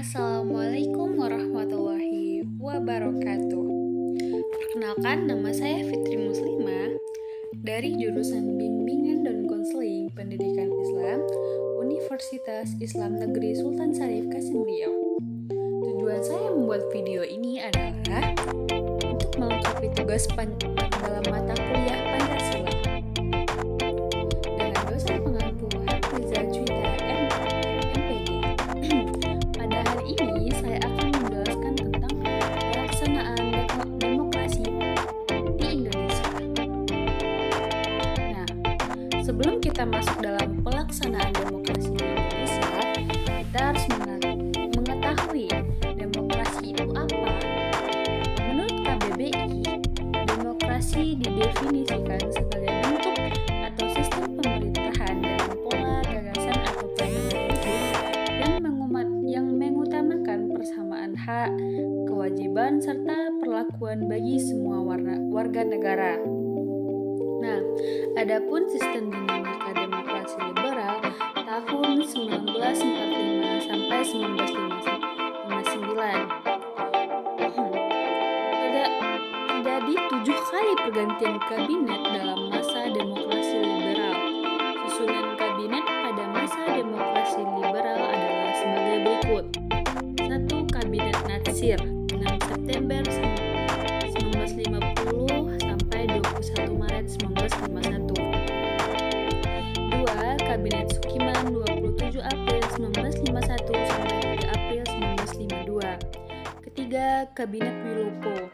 Assalamualaikum warahmatullahi wabarakatuh. Perkenalkan, nama saya Fitri Muslimah dari jurusan Bimbingan dan Konseling Pendidikan Islam Universitas Islam Negeri Sultan Syarif Kasim Riau. Tujuan saya membuat video ini adalah untuk melengkapi tugas dalam mata kuliah Pancasila dengan dosen pengampu Hafizah Juwita MPG. Pada hari ini saya akan menjelaskan tentang pelaksanaan demokrasi di Indonesia. Nah, sebelum kita masuk dalam pelaksanaan demokrasi di Indonesia, kita harus mengetahui demokrasi itu apa. Menurut KBBI, demokrasi didefinisikan sebagai bentuk atau sistem pemerintahan dengan pola gagasan atau pandangan yang mengutamakan persamaan hak, kewajiban, serta perlakuan bagi semua warga negara. Nah, adapun sistem dinamika demokrasi liberal tahun 1945 sampai 1959 terjadi 7 kali pergantian kabinet dalam masa demokrasi liberal. Susunan kabinet pada masa demokrasi liberal adalah sebagai berikut. 1. Kabinet Natsir 6 September 1950 sampai 21 Maret 1951. 2. Kabinet Sukiman 27 April 1951 sampai 3 April 1952. Ketiga, Kabinet Wilopo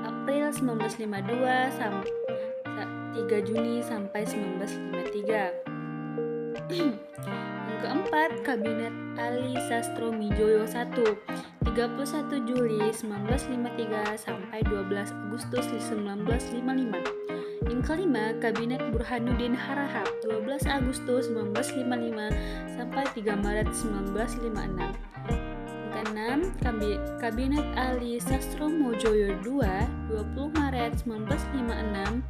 April 1952 sampai 3 Juni sampai 1953. Yang keempat, Kabinet Ali Sastro Midjoyo I 31 Juli 1953 sampai 12 Agustus 1955. Yang kelima, Kabinet Burhanuddin Harahap 12 Agustus 1955 sampai 3 Maret 1956. Keenam, Kabinet Ali Sastromojoyo II 20 Maret 1956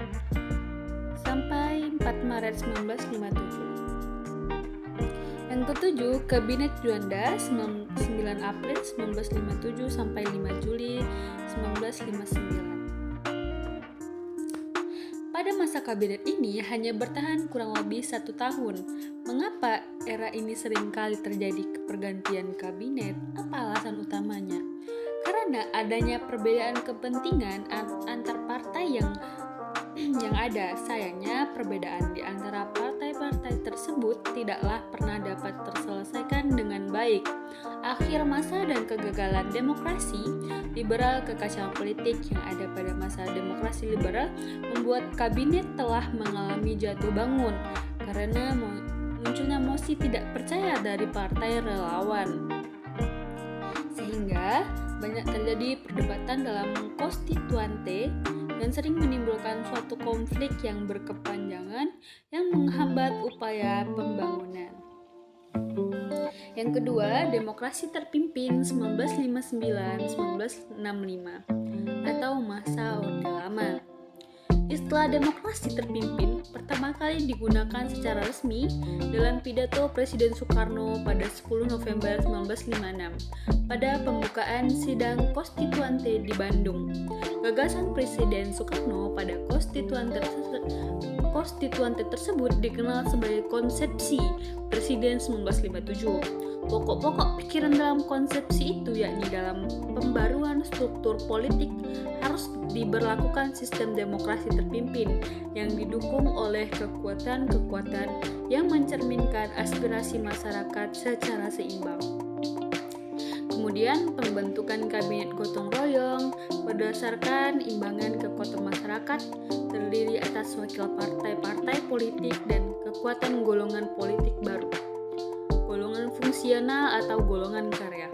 sampai 4 Maret 1957. Yang ketujuh, Kabinet Juanda 9 April 1957 sampai 5 Juli 1959. Pada masa kabinet ini hanya bertahan kurang lebih 1 tahun. Mengapa era ini seringkali terjadi pergantian kabinet? Apa alasan utamanya? Karena adanya perbedaan kepentingan antar partai yang ada. Sayangnya, perbedaan di antara partai-partai tersebut tidaklah pernah dapat terselesaikan dengan baik. Akhir masa dan kegagalan demokrasi liberal, kekacauan politik yang ada pada masa demokrasi liberal membuat kabinet telah mengalami jatuh bangun karena munculnya mosi tidak percaya dari partai relawan. Sehingga banyak terjadi perdebatan dalam konstituante dan sering menimbulkan suatu konflik yang berkepanjangan yang menghambat upaya pembangunan. Yang kedua, demokrasi terpimpin 1959-1965 atau masa Orde Lama. Istilah demokrasi terpimpin pertama kali digunakan secara resmi dalam pidato Presiden Soekarno pada 10 November 1956 pada pembukaan sidang konstituante di Bandung. Gagasan Presiden Soekarno pada konstituante tersebut dikenal sebagai konsepsi Presiden 1957. Pokok-pokok pikiran dalam konsepsi itu yakni dalam pembaruan struktur politik harus diberlakukan sistem demokrasi terpimpin yang didukung oleh kekuatan-kekuatan yang mencerminkan aspirasi masyarakat secara seimbang. Kemudian pembentukan kabinet gotong royong berdasarkan imbangan kekuatan masyarakat terdiri atas wakil partai-partai politik dan kekuatan golongan politik baru, golongan fungsional atau golongan karya.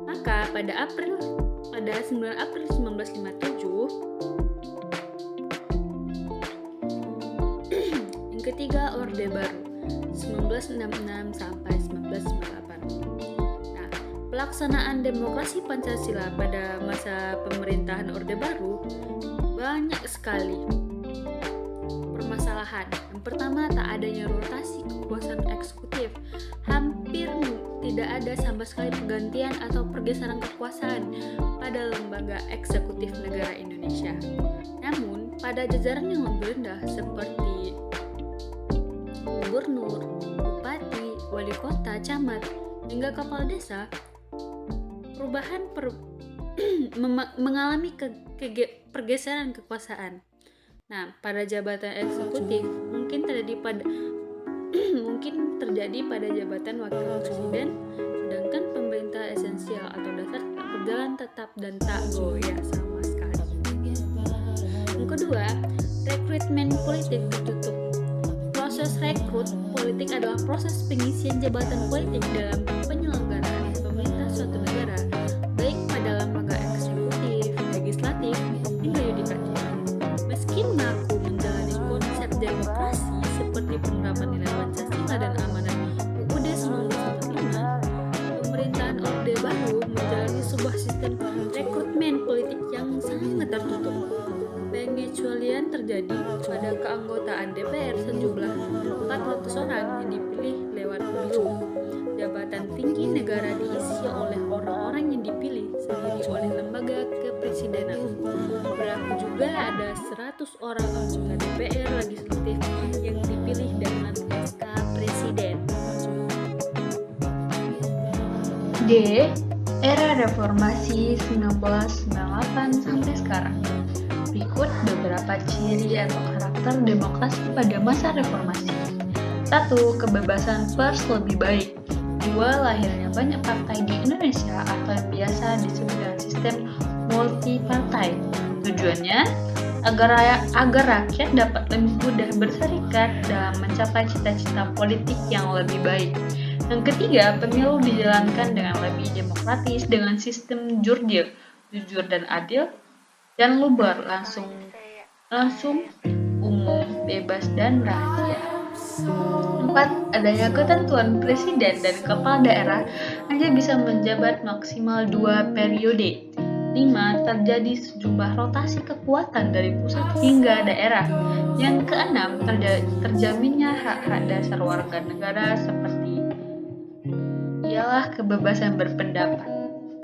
Maka pada 9 April 1957 yang ketiga Orde Baru 1966 sampai 1998. Nah, pelaksanaan demokrasi Pancasila pada masa pemerintahan Orde Baru banyak sekali permasalahan. Yang pertama, tak adanya rotasi kekuasaan eksekutif. Hampir tidak ada sama sekali pergantian atau pergeseran kekuasaan pada lembaga eksekutif negara Indonesia. Namun, pada jajaran yang lebih rendah seperti gubernur, bupati, wali kota, camat, hingga kepala desa, perubahan mengalami pergeseran kekuasaan. Nah, pada jabatan eksekutif mungkin terjadi pada jabatan wakil presiden, sedangkan pemerintah esensial atau dasar berjalan tetap dan tak goyah sama sekali. Yang kedua, rekrutmen politik tertutup. Proses rekrut politik adalah proses pengisian jabatan politik dalam penyelenggaraan pemerintah suatu negara, baik pada lembaga eksekutif, legislatif, hingga yudikatif. Meski mengaku menjalani konsep demokrasi seperti penerapan nilai Pancasila dan amanat UUD 1945, pemerintahan Orde Baru menjalani sebuah sistem rekrutmen politik yang sangat tertutup. Pengecualian terjadi pada keanggotaan DPR sejumlah 400 orang yang dipilih lewat pemilu. Jabatan tinggi negara diisi oleh orang-orang yang dipilih sendiri oleh lembaga kepresidenan. Berlaku juga ada 100 orang anggota DPR legislatif yang dipilih dengan SK Presiden. D. Era reformasi 1998 sampai sekarang. Berikut beberapa ciri atau karakter demokrasi pada masa reformasi. 1. Kebebasan pers lebih baik. 2. Lahirnya banyak partai di Indonesia atau yang biasa disebut dengan sistem multi-partai. Tujuannya agar rakyat dapat lebih mudah berserikat dalam mencapai cita-cita politik yang lebih baik. Yang ketiga, pemilu dijalankan dengan lebih demokratis dengan sistem jurdil, jujur dan adil, dan luber, langsung, umum, bebas, dan rahasia. 4. Adanya ketentuan presiden dan kepala daerah hanya bisa menjabat maksimal 2 periode. 5. Terjadi sejumlah rotasi kekuatan dari pusat hingga daerah. Yang keenam, terjaminnya hak-hak dasar warga negara seperti ialah kebebasan berpendapat.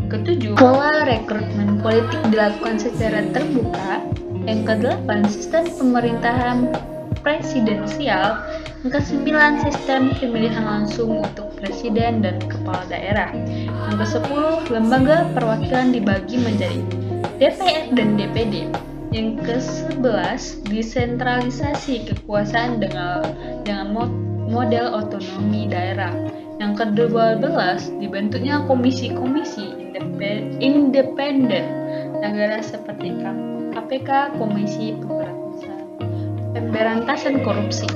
Ketujuh, pola rekrutmen politik dilakukan secara terbuka. Yang kedelapan, sistem pemerintahan presidensial. Yang kesembilan, sistem pemilihan langsung untuk presiden dan kepala daerah. Yang kesepuluh, lembaga perwakilan dibagi menjadi DPR dan DPD. Yang kesebelas, desentralisasi kekuasaan dengan model otonomi daerah. Yang ke-12, dibentuknya komisi-komisi independen negara seperti KPK, Komisi Pemberantasan Korupsi.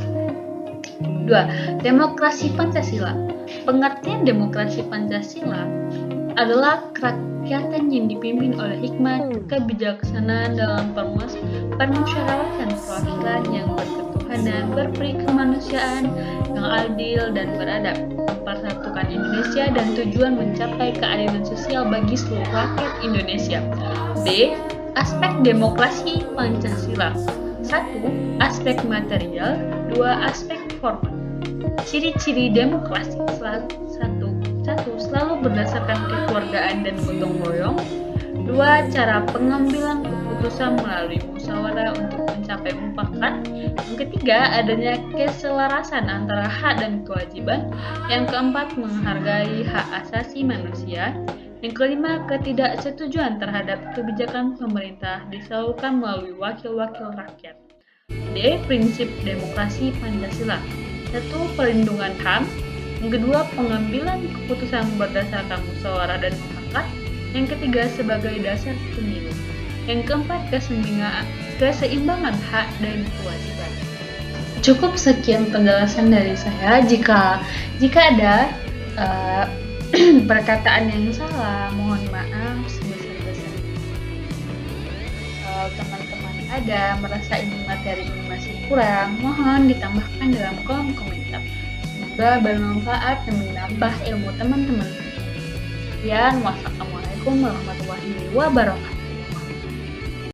2. Demokrasi Pancasila. Pengertian demokrasi Pancasila adalah kerakyatan yang dipimpin oleh hikmat kebijaksanaan dalam permusyawaratan perwakilan yang berketuhanan, berperi kemanusiaan, yang adil dan beradab, mempersatukan Indonesia dan tujuan mencapai keadilan sosial bagi seluruh rakyat Indonesia. B. Aspek demokrasi Pancasila. 1. Aspek material. 2. Aspek formal. Ciri-ciri demokrasi. 1. Selalu berdasarkan kekeluargaan dan gotong royong. 2. Cara pengambilan keputusan melalui musyawarah untuk mencapai mufakat. Yang ketiga, adanya keselarasan antara hak dan kewajiban. Yang keempat, menghargai hak asasi manusia. Yang kelima, ketidaksetujuan terhadap kebijakan pemerintah disalurkan melalui wakil-wakil rakyat. D. Prinsip demokrasi Pancasila. 1. Perlindungan HAM. Yang kedua, pengambilan keputusan berdasarkan musyawarah dan mufakat. Yang ketiga, sebagai dasar pemilu. Yang keempat, keseimbangan hak dan kewajiban. Cukup sekian penjelasan dari saya. Jika ada perkataan yang salah, mohon maaf sebesar-besarnya. Kalau teman-teman ada merasa ini materi ini masih kurang, mohon ditambahkan dalam kolom komentar. Semoga bermanfaat dan menambah ilmu teman-teman. Sekian, wassalamualaikum warahmatullahi wabarakatuh.